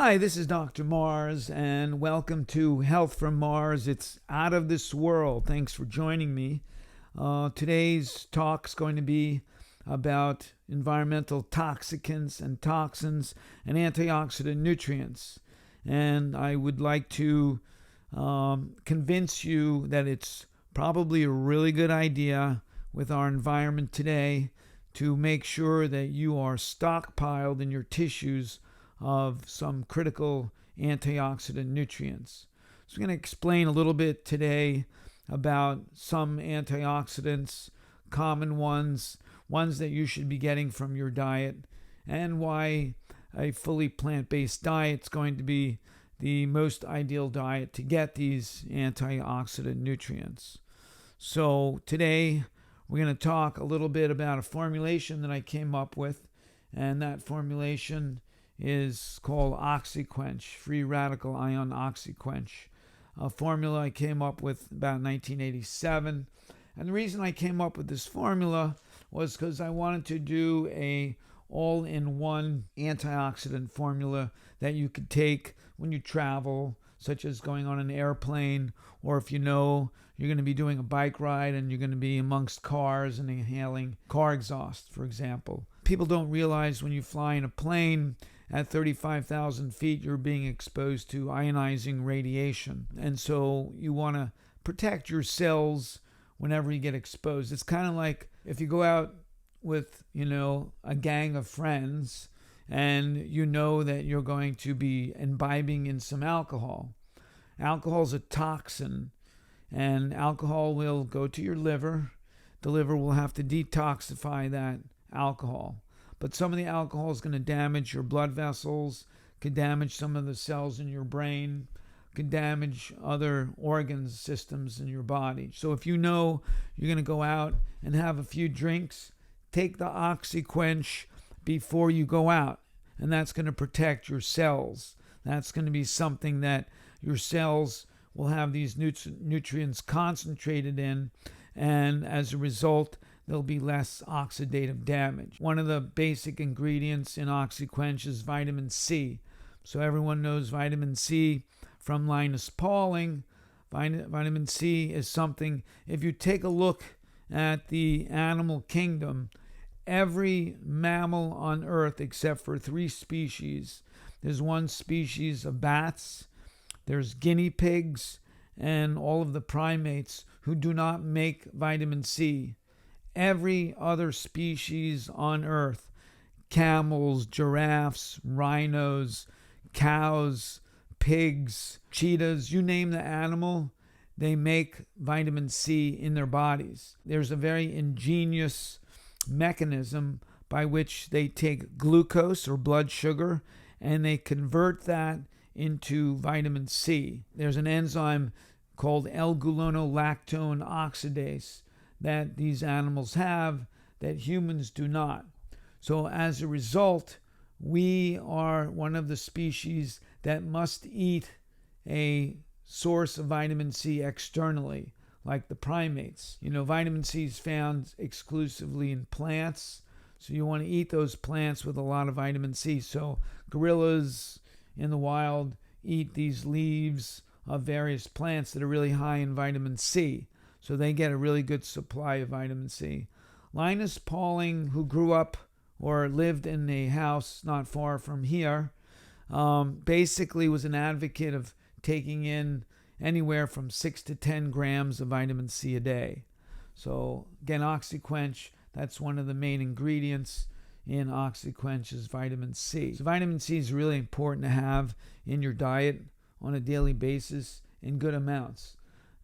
Hi, this is Dr. Mars, and welcome to Health from Mars. It's out of this world. Thanks for joining me. Today's talk is going to be about environmental toxicants and toxins and antioxidant nutrients. And I would like to convince you that it's probably a really good idea with our environment today to make sure that you are stockpiled in your tissues of some critical antioxidant nutrients. So I'm going to explain a little bit today about some antioxidants, common ones that you should be getting from your diet, and why a fully plant-based diet is going to be the most ideal diet to get these antioxidant nutrients. So today we're going to talk a little bit about a formulation that I came up with, and that formulation is called OxyQuench, free radical ion OxyQuench, a formula I came up with about 1987. And the reason I came up with this formula was because I wanted to do a all-in-one antioxidant formula that you could take when you travel, such as going on an airplane, or if you know you're going to be doing a bike ride and you're going to be amongst cars and inhaling car exhaust, for example. People don't realize when you fly in a plane at 35,000 feet, you're being exposed to ionizing radiation. And so you want to protect your cells whenever you get exposed. It's kind of like if you go out with, a gang of friends and you know that you're going to be imbibing in some alcohol. Alcohol is a toxin, and alcohol will go to your liver. The liver will have to detoxify that alcohol. But some of the alcohol is going to damage your blood vessels, could damage some of the cells in your brain, could damage other organs, systems in your body. So if you know you're going to go out and have a few drinks, take the OxyQuench before you go out. And that's going to protect your cells. That's going to be something that your cells will have these nutrients concentrated in. And as a result, there'll be less oxidative damage. One of the basic ingredients in OxyQuench is vitamin C. So everyone knows vitamin C from Linus Pauling. Vitamin C is something, if you take a look at the animal kingdom, every mammal on Earth except for 3 species. There's one species of bats, there's guinea pigs, and all of the primates who do not make vitamin C. Every other species on Earth, camels, giraffes, rhinos, cows, pigs, cheetahs, you name the animal, they make vitamin C in their bodies. There's a very ingenious mechanism by which they take glucose or blood sugar and they convert that into vitamin C. There's an enzyme called L-gulonolactone oxidase that these animals have that humans do not. So as a result, we are one of the species that must eat a source of vitamin C externally, like the primates. Vitamin C is found exclusively in plants, so you want to eat those plants with a lot of vitamin C. So gorillas in the wild eat these leaves of various plants that are really high in vitamin C. So they get a really good supply of vitamin C. Linus Pauling, who grew up or lived in a house not far from here, basically was an advocate of taking in anywhere from 6 to 10 grams of vitamin C a day. So again, OxyQuench, that's one of the main ingredients in OxyQuench is vitamin C. So vitamin C is really important to have in your diet on a daily basis in good amounts.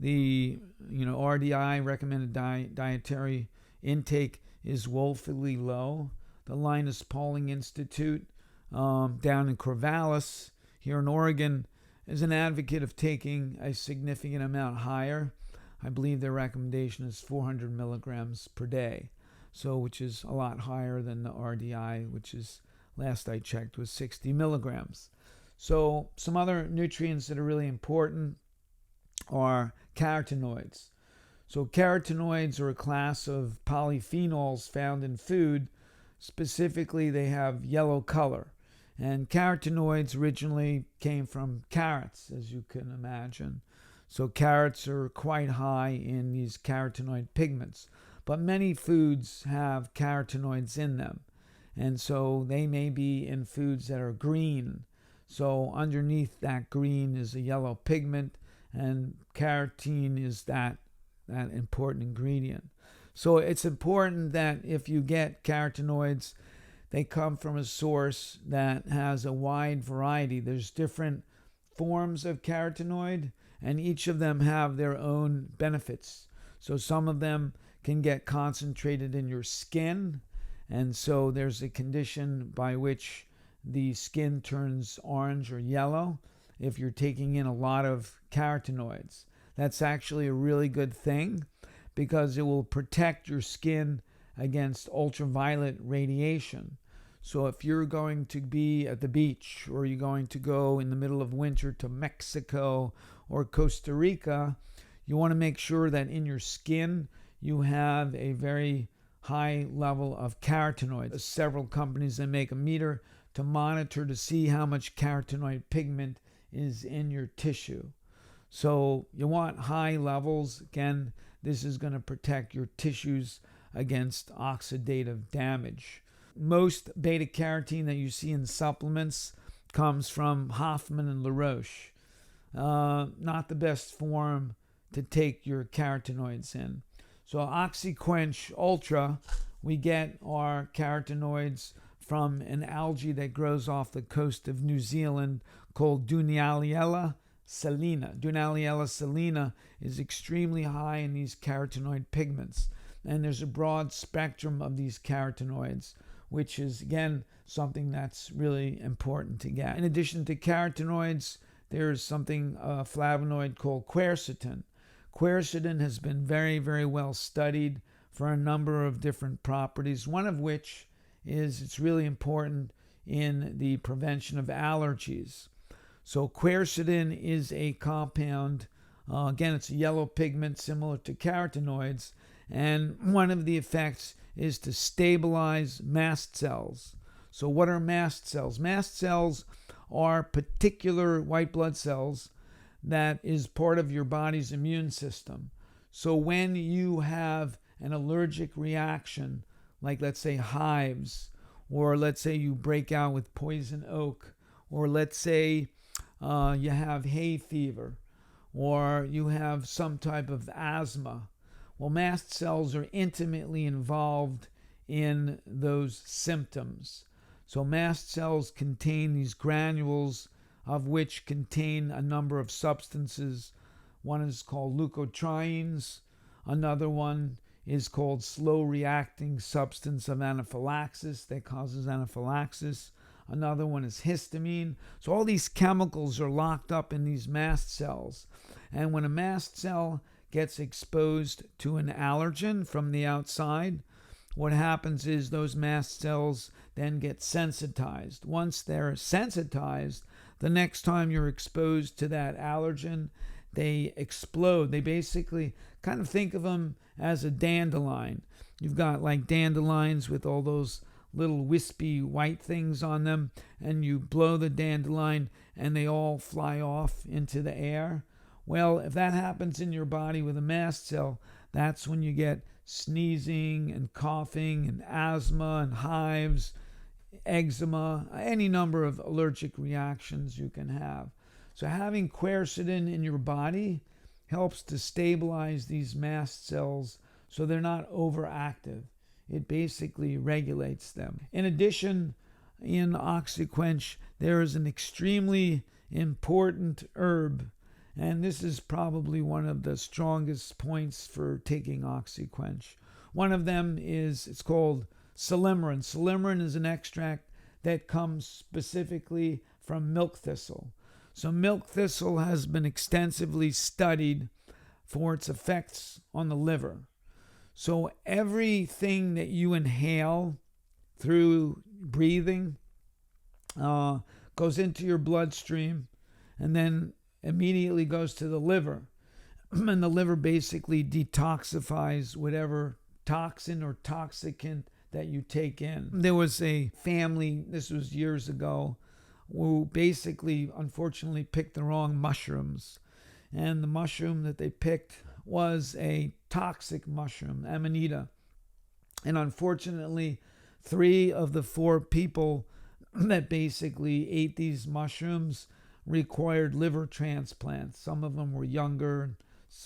The RDI, recommended dietary intake, is woefully low. The Linus Pauling Institute down in Corvallis here in Oregon is an advocate of taking a significant amount higher. I believe their recommendation is 400 milligrams per day, so which is a lot higher than the RDI, which is, last I checked, was 60 milligrams. So some other nutrients that are really important are carotenoids. So carotenoids are a class of polyphenols found in food. Specifically, they have yellow color. And carotenoids originally came from carrots, as you can imagine. So carrots are quite high in these carotenoid pigments. But many foods have carotenoids in them. And so they may be in foods that are green. So underneath that green is a yellow pigment, and carotene is that important ingredient. So it's important that if you get carotenoids, they come from a source that has a wide variety. There's different forms of carotenoid, and each of them have their own benefits. So some of them can get concentrated in your skin, and so there's a condition by which the skin turns orange or yellow if you're taking in a lot of carotenoids. That's actually a really good thing because it will protect your skin against ultraviolet radiation. So if you're going to be at the beach, or you're going to go in the middle of winter to Mexico or Costa Rica, you want to make sure that in your skin you have a very high level of carotenoids. There's several companies that make a meter to monitor to see how much carotenoid pigment is in your tissue. So you want high levels. Again, this is going to protect your tissues against oxidative damage. Most beta carotene that you see in supplements comes from Hoffman and LaRoche. Not the best form to take your carotenoids in. So OxyQuench Ultra, we get our carotenoids from an algae that grows off the coast of New Zealand called Dunaliella salina. Dunaliella salina is extremely high in these carotenoid pigments, and there's a broad spectrum of these carotenoids, which is, again, something that's really important to get. In addition to carotenoids, there's something, a flavonoid called quercetin. Quercetin has been very, very well studied for a number of different properties, one of which is it's really important in the prevention of allergies. So quercetin is a compound, again, it's a yellow pigment similar to carotenoids, and one of the effects is to stabilize mast cells. So what are mast cells? Mast cells are particular white blood cells that is part of your body's immune system. So when you have an allergic reaction, like let's say hives, or let's say you break out with poison oak, or let's say you have hay fever, or you have some type of asthma. Well, mast cells are intimately involved in those symptoms. So mast cells contain these granules of which contain a number of substances. One is called leukotrienes. Another one is called slow-reacting substance of anaphylaxis that causes anaphylaxis. Another one is histamine. So all these chemicals are locked up in these mast cells. And when a mast cell gets exposed to an allergen from the outside, what happens is those mast cells then get sensitized. Once they're sensitized, the next time you're exposed to that allergen, they explode. They basically kind of think of them as a dandelion. You've got like dandelions with all those little wispy white things on them, and you blow the dandelion and they all fly off into the air. Well, if that happens in your body with a mast cell, that's when you get sneezing and coughing and asthma and hives, eczema, any number of allergic reactions you can have. So having quercetin in your body helps to stabilize these mast cells so they're not overactive. It basically regulates them. In addition, in OxyQuench, there is an extremely important herb, and this is probably one of the strongest points for taking OxyQuench. One of them is, it's called silymarin. Silymarin is an extract that comes specifically from milk thistle. So milk thistle has been extensively studied for its effects on the liver. So everything that you inhale through breathing goes into your bloodstream and then immediately goes to the liver. And the liver basically detoxifies whatever toxin or toxicant that you take in. There was a family, this was years ago, who basically, unfortunately, picked the wrong mushrooms. And the mushroom that they picked was a toxic mushroom, Amanita. And unfortunately, 3 of the 4 people that basically ate these mushrooms required liver transplants. Some of them were younger,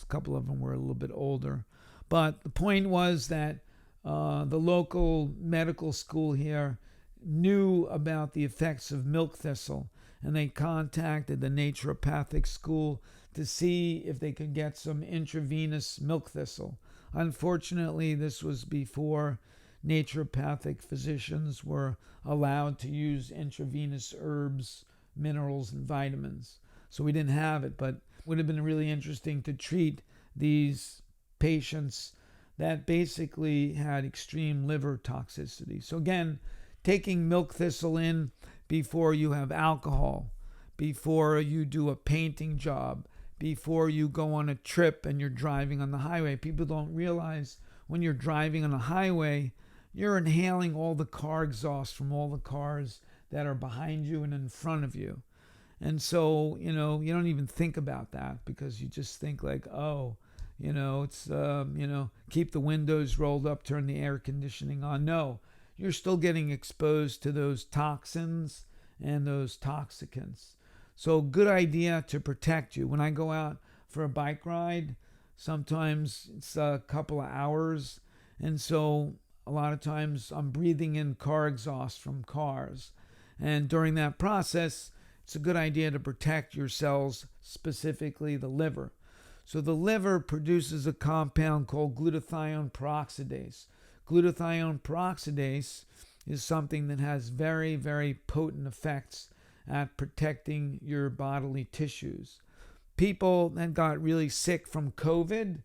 a couple of them were a little bit older. But the point was that the local medical school here knew about the effects of milk thistle, and they contacted the naturopathic school to see if they could get some intravenous milk thistle. Unfortunately, this was before naturopathic physicians were allowed to use intravenous herbs, minerals, and vitamins. So we didn't have it, but it would have been really interesting to treat these patients that basically had extreme liver toxicity. So again, taking milk thistle in before you have alcohol, before you do a painting job, before you go on a trip and you're driving on the highway. People don't realize when you're driving on a highway, you're inhaling all the car exhaust from all the cars that are behind you and in front of you. And so, you don't even think about that because you just think like, oh, it's, keep the windows rolled up, turn the air conditioning on. No, you're still getting exposed to those toxins and those toxicants. So good idea to protect you. When I go out for a bike ride, sometimes it's a couple of hours. And so a lot of times I'm breathing in car exhaust from cars. And during that process, it's a good idea to protect your cells, specifically the liver. So the liver produces a compound called glutathione peroxidase. Glutathione peroxidase is something that has very, very potent effects at protecting your bodily tissues. People that got really sick from COVID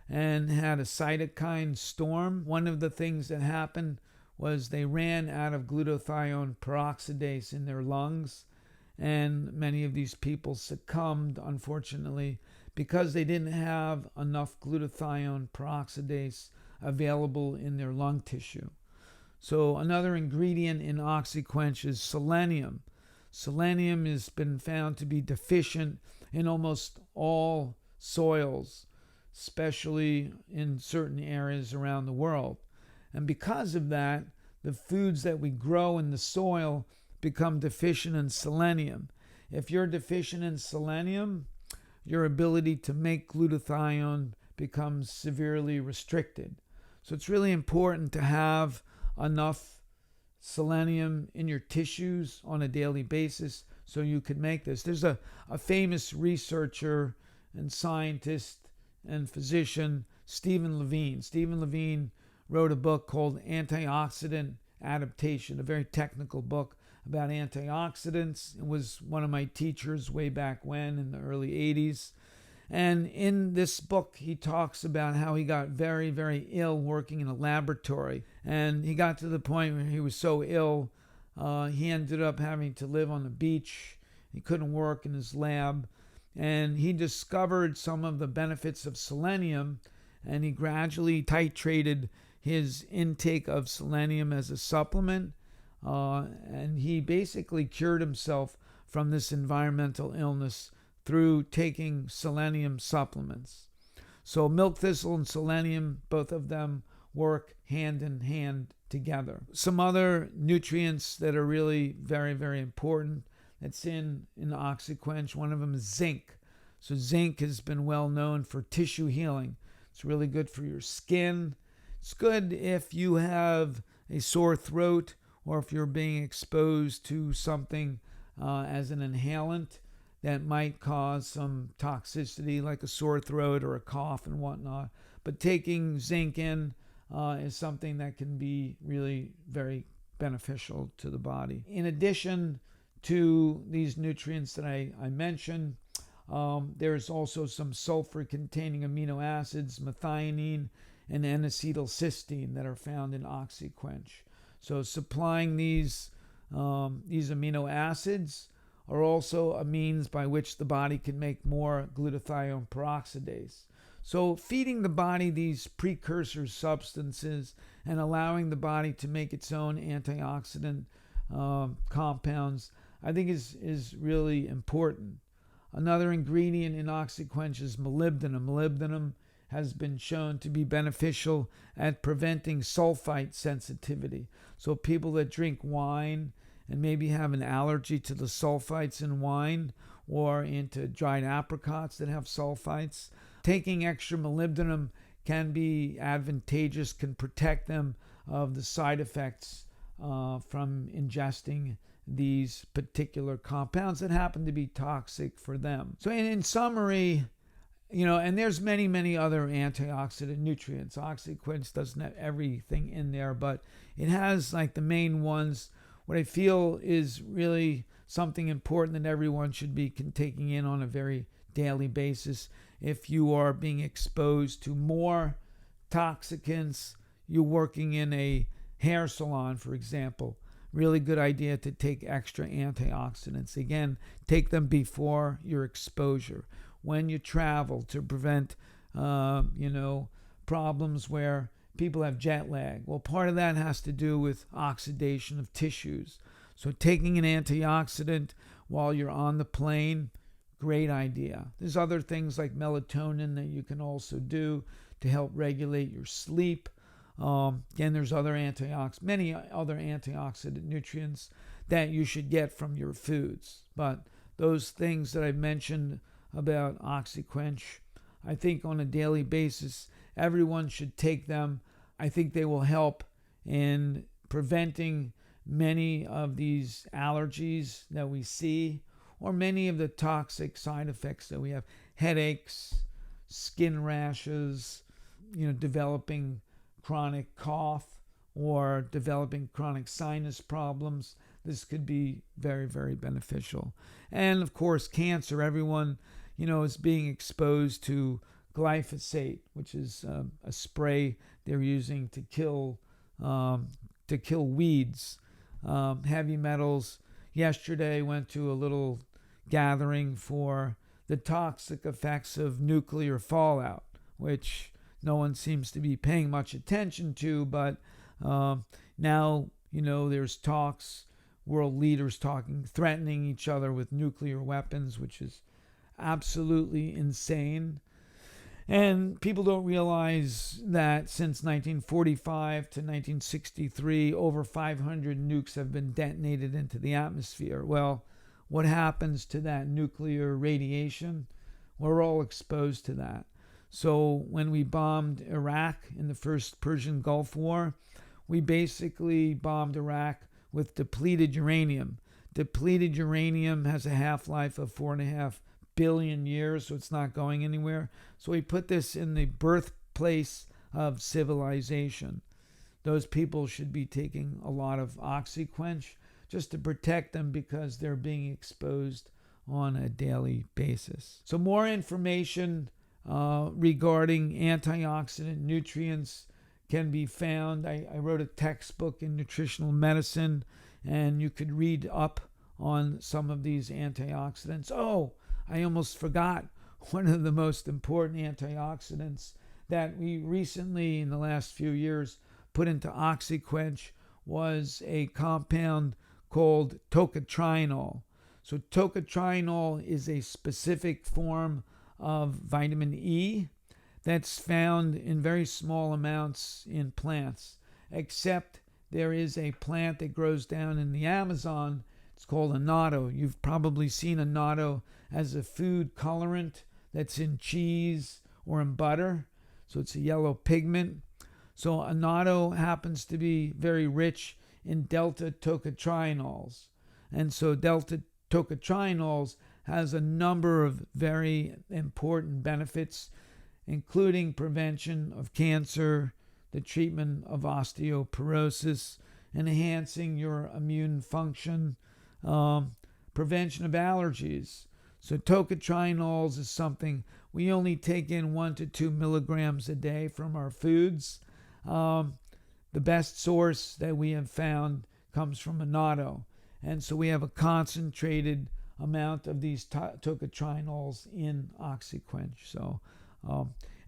and had a cytokine storm, one of the things that happened was they ran out of glutathione peroxidase in their lungs, and many of these people succumbed, unfortunately, because they didn't have enough glutathione peroxidase available in their lung tissue. So another ingredient in OxyQuench is selenium. Selenium has been found to be deficient in almost all soils, especially in certain areas around the world. And because of that, the foods that we grow in the soil become deficient in selenium. If you're deficient in selenium, your ability to make glutathione becomes severely restricted. So it's really important to have enough selenium in your tissues on a daily basis so you can make this. There's a famous researcher and scientist and physician, Stephen Levine. Stephen Levine wrote a book called Antioxidant Adaptation, a very technical book about antioxidants. It was one of my teachers way back when in the early 80s. And in this book, he talks about how he got very, very ill working in a laboratory. And he got to the point where he was so ill, he ended up having to live on the beach. He couldn't work in his lab. And he discovered some of the benefits of selenium, and he gradually titrated his intake of selenium as a supplement. And he basically cured himself from this environmental illness through taking selenium supplements. So milk thistle and selenium, both of them work hand in hand together. Some other nutrients that are really very, very important that's in OxyQuench, one of them is zinc. So zinc has been well known for tissue healing. It's really good for your skin. It's good if you have a sore throat or if you're being exposed to something as an inhalant that might cause some toxicity like a sore throat or a cough and whatnot. But taking zinc in is something that can be really very beneficial to the body. In addition to these nutrients that I mentioned, there's also some sulfur-containing amino acids, methionine and N-acetylcysteine, that are found in OxyQuench. So supplying these amino acids are also a means by which the body can make more glutathione peroxidase. So feeding the body these precursor substances and allowing the body to make its own antioxidant compounds, I think is really important. Another ingredient in OxyQuench is molybdenum. Molybdenum has been shown to be beneficial at preventing sulfite sensitivity. So people that drink wine and maybe have an allergy to the sulfites in wine or into dried apricots that have sulfites, taking extra molybdenum can be advantageous, can protect them of the side effects from ingesting these particular compounds that happen to be toxic for them. So in summary, and there's many other antioxidant nutrients. OxyQuench doesn't have everything in there, but it has like the main ones. What I feel is really something important that everyone should be taking in on a very daily basis. If you are being exposed to more toxicants, you're working in a hair salon, for example, really good idea to take extra antioxidants. Again, take them before your exposure. When you travel, to prevent, problems where people have jet lag. Well, part of that has to do with oxidation of tissues. So taking an antioxidant while you're on the plane, great idea. There's other things like melatonin that you can also do to help regulate your sleep. Again, there's many other antioxidant nutrients that you should get from your foods. But those things that I've mentioned about OxyQuench, I think on a daily basis, everyone should take them. I think they will help in preventing many of these allergies that we see, or many of the toxic side effects that we have: headaches, skin rashes, developing chronic cough or developing chronic sinus problems. This could be very, very beneficial. And of course, cancer. Everyone, is being exposed to glyphosate, which is a spray they're using to kill weeds, heavy metals. Yesterday, went to a little gathering for the toxic effects of nuclear fallout, which no one seems to be paying much attention to, but now, there's talks, world leaders threatening each other with nuclear weapons, which is absolutely insane. And people don't realize that since 1945 to 1963, over 500 nukes have been detonated into the atmosphere. Well, what happens to that nuclear radiation? We're all exposed to that. So when we bombed Iraq in the first Persian Gulf War, we basically bombed Iraq with depleted uranium. Depleted uranium has a half-life of 4.5 billion years, so it's not going anywhere. So we put this in the birthplace of civilization. Those people should be taking a lot of OxyQuench just to protect them, because they're being exposed on a daily basis. So more information regarding antioxidant nutrients can be found. I wrote a textbook in nutritional medicine, and you could read up on some of these antioxidants. Oh, I almost forgot one of the most important antioxidants that we recently, in the last few years, put into OxyQuench was a compound called tocotrienol. So tocotrienol is a specific form of vitamin E that's found in very small amounts in plants, except there is a plant that grows down in the Amazon. It's called annatto. You've probably seen annatto as a food colorant that's in cheese or in butter. So it's a yellow pigment. So annatto happens to be very rich in delta tocotrienols. And so delta tocotrienols has a number of very important benefits, including prevention of cancer, the treatment of osteoporosis, enhancing your immune function, prevention of allergies. So tocotrienols is something we only take in 1 to 2 milligrams a day from our foods. The best source that we have found comes from annatto. And so we have a concentrated amount of these tocotrienols in OxyQuench. So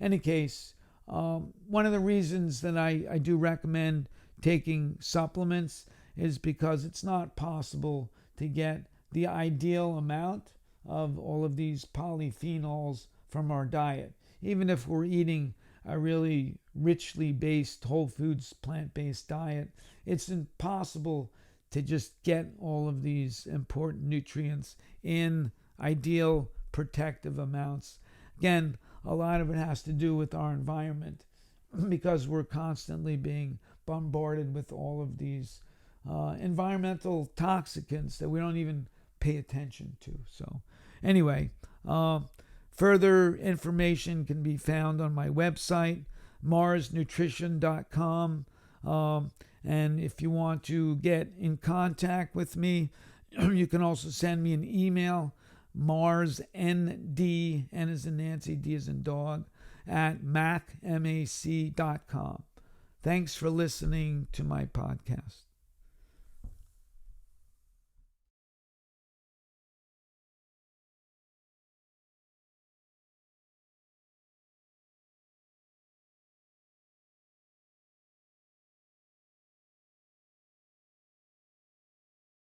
any case, one of the reasons that I do recommend taking supplements is because it's not possible to get the ideal amount of all of these polyphenols from our diet. Even if we're eating a really richly based whole foods plant-based diet, it's impossible to just get all of these important nutrients in ideal protective amounts. Again, a lot of it has to do with our environment because we're constantly being bombarded with all of these environmental toxicants that we don't even pay attention to. So anyway, further information can be found on my website, marsnutrition.com. And if you want to get in contact with me, you can also send me an email, marsnd, N as in Nancy, D as in dog, at mac.com. Thanks for listening to my podcast.